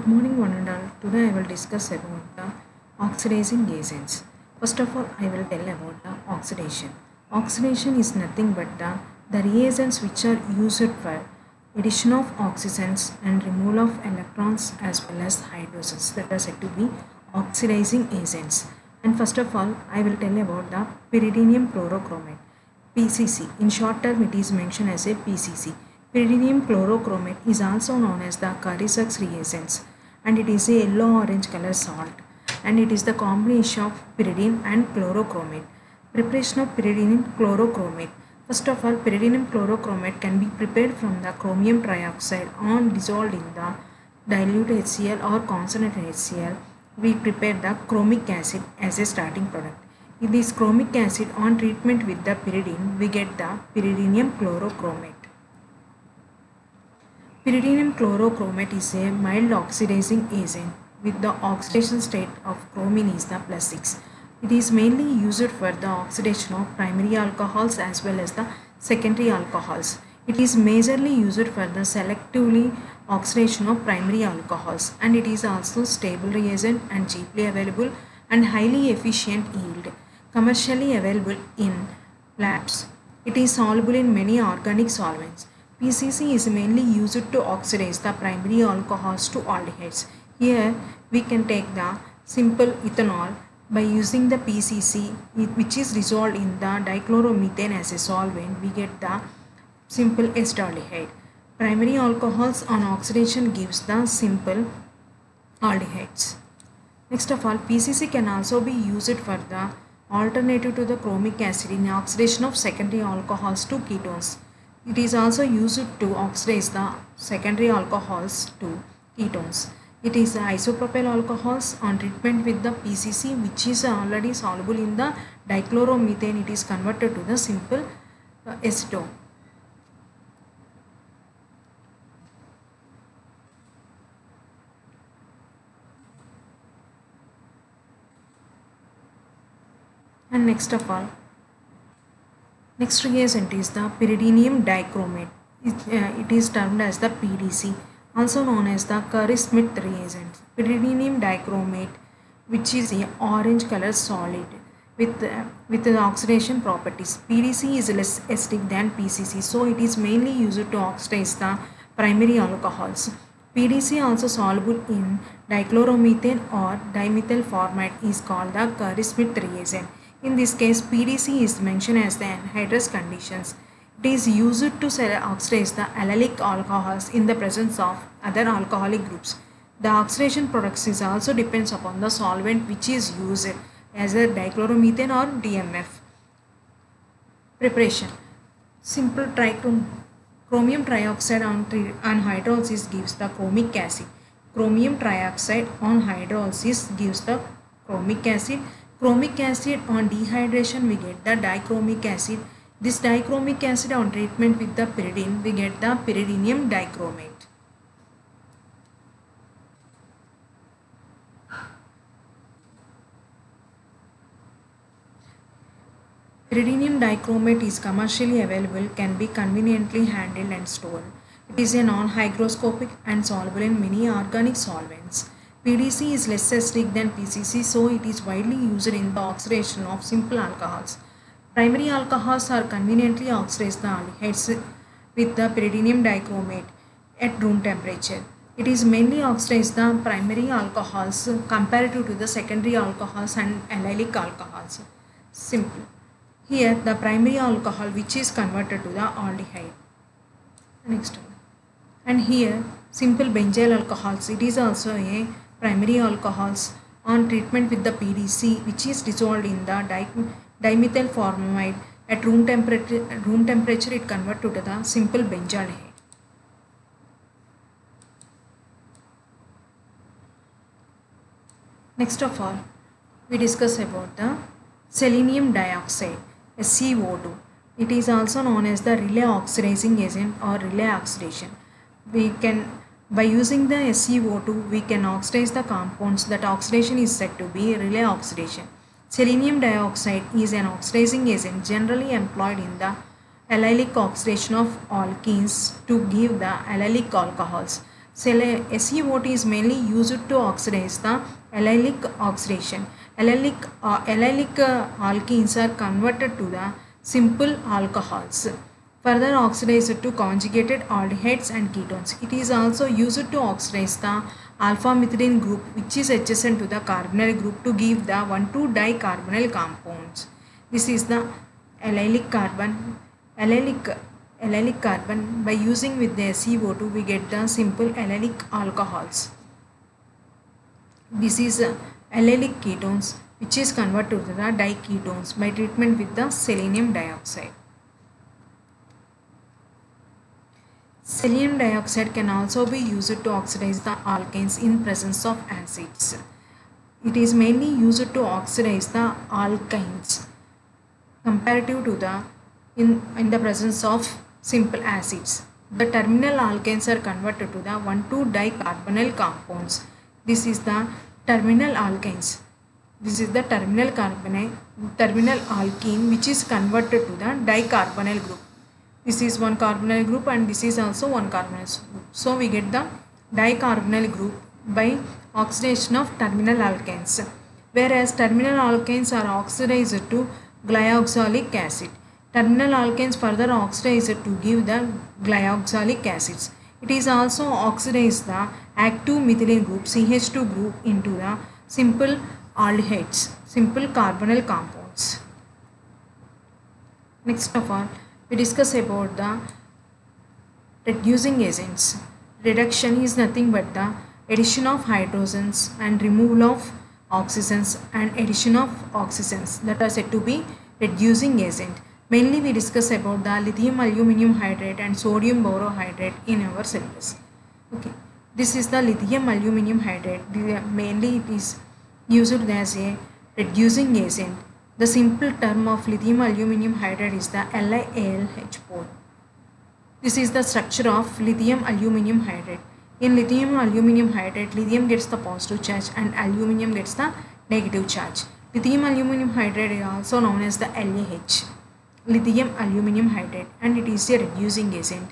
Good morning, one and all. Today I will discuss about the oxidizing agents. First of all, I will tell about the oxidation. Oxidation is nothing but the reagents which are used for addition of oxygens and removal of electrons as well as hydrogens that are said to be oxidizing agents. And first of all, I will tell about the pyridinium chlorochromate. PCC. In short term, it is mentioned as a PCC. Pyridinium chlorochromate is also known as the Curry-Sachs reagents, and it is a yellow-orange color salt, and it is the combination of pyridine and chlorochromate. Preparation of pyridinium chlorochromate. First of all, pyridinium chlorochromate can be prepared from the chromium trioxide on dissolved in the dilute HCl or concentrated HCl. We prepare the chromic acid as a starting product. In this chromic acid on treatment with the pyridine, we get the pyridinium chlorochromate. Pyridinium chlorochromate is a mild oxidizing agent with the oxidation state of chromine is the +6. It is mainly used for the oxidation of primary alcohols as well as the secondary alcohols. It is majorly used for the selectively oxidation of primary alcohols, and it is also stable reagent and cheaply available and highly efficient yield. Commercially available in labs. It is soluble in many organic solvents. PCC is mainly used to oxidize the primary alcohols to aldehydes. Here we can take the simple ethanol by using the PCC, which is dissolved in the dichloromethane as a solvent. We get the simple acetaldehyde. Primary alcohols on oxidation gives the simple aldehydes. Next of all, PCC can also be used for the alternative to the chromic acid in oxidation of secondary alcohols to ketones. It is also used to oxidize the secondary alcohols to ketones. It is isopropyl alcohols on treatment with the PCC, which is already soluble in the dichloromethane. It is converted to the simple acetone. And next of all, next reagent is the pyridinium dichromate. It is termed as the PDC, also known as the Curry-Smith reagent. Pyridinium dichromate, which is a orange color solid with the oxidation properties. PDC is less acidic than PCC, so it is mainly used to oxidize the primary alcohols. PDC also soluble in dichloromethane or dimethyl formate is called the Curry-Smith reagent. In this case, PDC is mentioned as the anhydrous conditions. It is used to oxidize the allylic alcohols in the presence of other alcoholic groups. The oxidation products is also depends upon the solvent which is used as a dichloromethane or DMF. Preparation. Simple chromium trioxide on hydrolysis gives the chromic acid. Chromium trioxide on hydrolysis gives the chromic acid. Chromic acid on dehydration we get the dichromic acid. This dichromic acid on treatment with the pyridine we get the pyridinium dichromate. Pyridinium dichromate is commercially available, can be conveniently handled and stored. It is a non-hygroscopic and soluble in many organic solvents. PDC is less acidic than PCC, so it is widely used in the oxidation of simple alcohols. Primary alcohols are conveniently oxidized the aldehydes with the pyridinium dichromate at room temperature. It is mainly oxidized the primary alcohols comparative to the secondary alcohols and allylic alcohols. Simple. Here the primary alcohol which is converted to the aldehyde. Next one. And here simple benzyl alcohols. It is also a primary alcohols on treatment with the PDC which is dissolved in the dimethyl formamide at room temperature it converted to the simple benzaldehyde. Next of all, we discuss about the selenium dioxide, SCO2. It is also known as the relay oxidizing agent or relay oxidation. By using the SCO2, we can oxidize the compounds. That oxidation is said to be relay oxidation. Selenium dioxide is an oxidizing agent generally employed in the allylic oxidation of alkenes to give the allylic alcohols. SeO2 is mainly used to oxidize the allylic oxidation. Allylic alkenes are converted to the simple alcohols, further oxidized to conjugated aldehydes and ketones. It is also used to oxidize the alpha methylene group, which is adjacent to the carbonyl group, to give the 1,2-dicarbonyl compounds. This is the allylic carbon. Allylic carbon, by using with the SeO2 we get the simple allylic alcohols. This is allylic ketones, which is converted to the diketones by treatment with the selenium dioxide. Selenium dioxide can also be used to oxidize the alkanes in presence of acids. It is mainly used to oxidize the alkynes comparative to the in the presence of simple acids. The terminal alkanes are converted to the 1,2-dicarbonyl compounds. This is the terminal alkanes. This is the terminal alkene, which is converted to the dicarbonyl group. This is one carbonyl group and this is also one carbonyl group. So we get the dicarbonyl group by oxidation of terminal alkanes. Whereas terminal alkanes are oxidized to glyoxylic acid. Terminal alkanes further oxidized to give the glyoxylic acids. It is also oxidized the active methylene group CH2 group into the simple aldehydes, simple carbonyl compounds. Next of all, we discuss about the reducing agents. Reduction is nothing but the addition of hydrogens and removal of oxygens and addition of oxygens that are said to be reducing agent. Mainly we discuss about the lithium aluminum hydride and sodium borohydrate in our syllabus. Okay, this is the lithium aluminum hydride. Mainly it is used as a reducing agent. The simple term of lithium aluminum hydride is the LiAlH4. This is the structure of lithium aluminum hydride. In lithium aluminum hydride, lithium gets the positive charge and aluminum gets the negative charge. Lithium aluminum hydride is also known as the LiH, lithium aluminum hydride, and it is a reducing agent.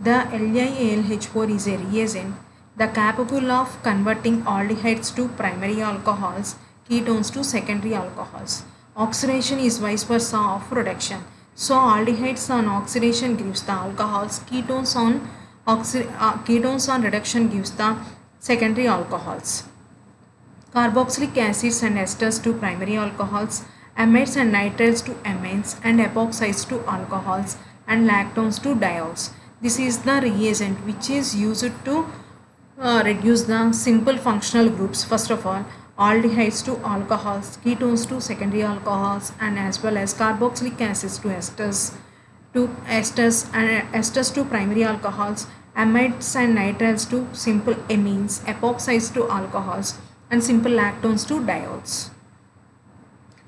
The LiAlH4 is a reagent capable of converting aldehydes to primary alcohols, ketones to secondary alcohols. Oxidation is vice versa of reduction. So aldehydes on oxidation gives the alcohols, ketones on reduction gives the secondary alcohols. Carboxylic acids and esters to primary alcohols, amides and nitriles to amines, and epoxides to alcohols, and lactones to diols. This is the reagent which is used to reduce the simple functional groups. First of all, aldehydes to alcohols, ketones to secondary alcohols, and as well as carboxylic acids to esters and esters to primary alcohols, amides and nitriles to simple amines, epoxides to alcohols, and simple lactones to diols.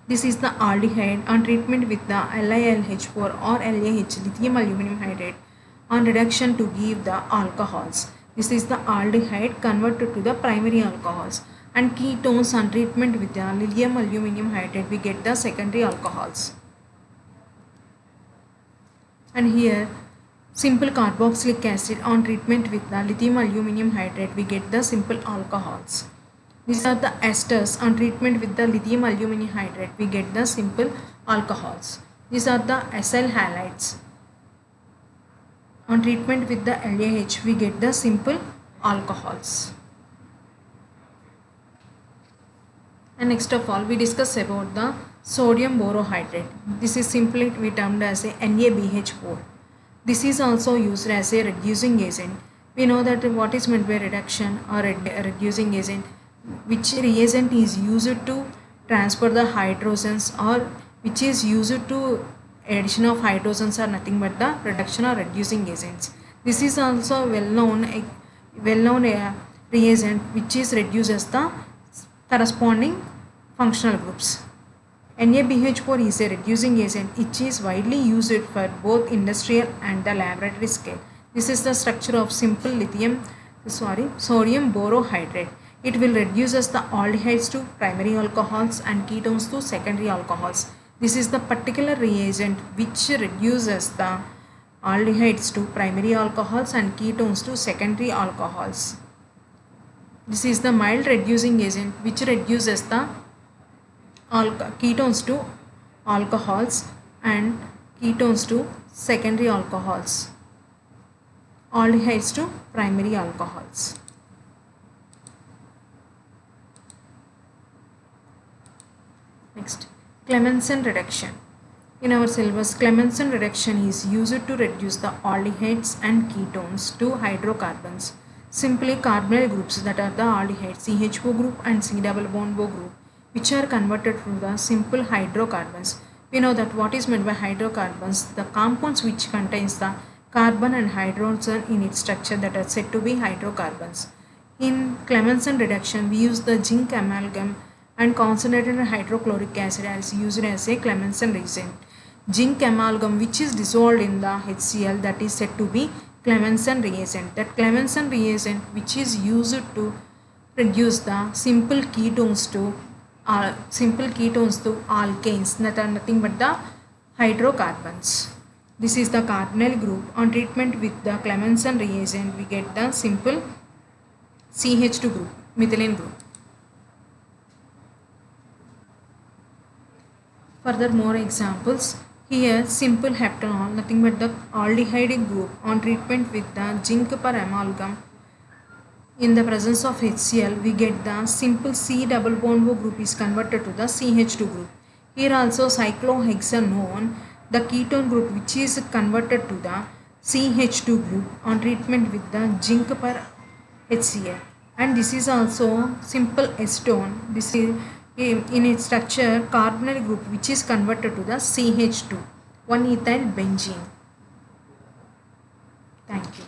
This is the aldehyde on treatment with the LiAlH4 or LiH, lithium aluminum hydride, on reduction to give the alcohols. This is the aldehyde converted to the primary alcohols, and ketones on treatment with the lithium aluminum hydride we get the secondary alcohols. And here simple carboxylic acid on treatment with the lithium aluminum hydride we get the simple alcohols. These are the esters on treatment with the lithium aluminum hydride we get the simple alcohols. These are the acyl halides. On treatment with the LiH we get the simple alcohols. And next of all, we discuss about the sodium borohydrate. This is simply we termed as a NaBH4. This is also used as a reducing agent. We know that what is meant by reduction or reducing agent. Which reagent is used to transfer the hydrogens, or which is used to addition of hydrogens, are nothing but the reduction or reducing agents. This is also well-known reagent which is reduces the corresponding functional groups. NaBH4 is a reducing agent which is widely used for both industrial and the laboratory scale. This is the structure of simple sodium borohydrate. It will reduces the aldehydes to primary alcohols and ketones to secondary alcohols. This is the particular reagent which reduces the aldehydes to primary alcohols and ketones to secondary alcohols. This is the mild reducing agent which reduces the ketones to alcohols and ketones to secondary alcohols, aldehydes to primary alcohols. Next, Clemmensen reduction. In our syllabus, Clemmensen reduction is used to reduce the aldehydes and ketones to hydrocarbons. Simply carbonyl groups that are the aldehydes CHO group and C double bond O group, which are converted to the simple hydrocarbons. We know that what is meant by hydrocarbons, the compounds which contains the carbon and hydrogen in its structure that are said to be hydrocarbons. In Clemmensen reduction, we use the zinc amalgam and concentrated hydrochloric acid as used as a Clemmensen reagent. Zinc amalgam which is dissolved in the HCl, that is said to be Clemmensen reagent. That Clemmensen reagent which is used to reduce the simple ketones to alkanes that are nothing but the hydrocarbons. This is the carbonyl group. On treatment with the Clemmensen reagent, we get the simple CH2 group, methylene group. Further more examples. Here simple heptanol, nothing but the aldehyde group. On treatment with the zinc per amalgam, in the presence of HCl, we get the simple C double bond O group is converted to the CH2 group. Here also cyclohexanone, the ketone group which is converted to the CH2 group on treatment with the zinc per HCl. And this is also simple acetone. This is in its structure carbonyl group which is converted to the CH2, 1-ethyl benzene. Thank you.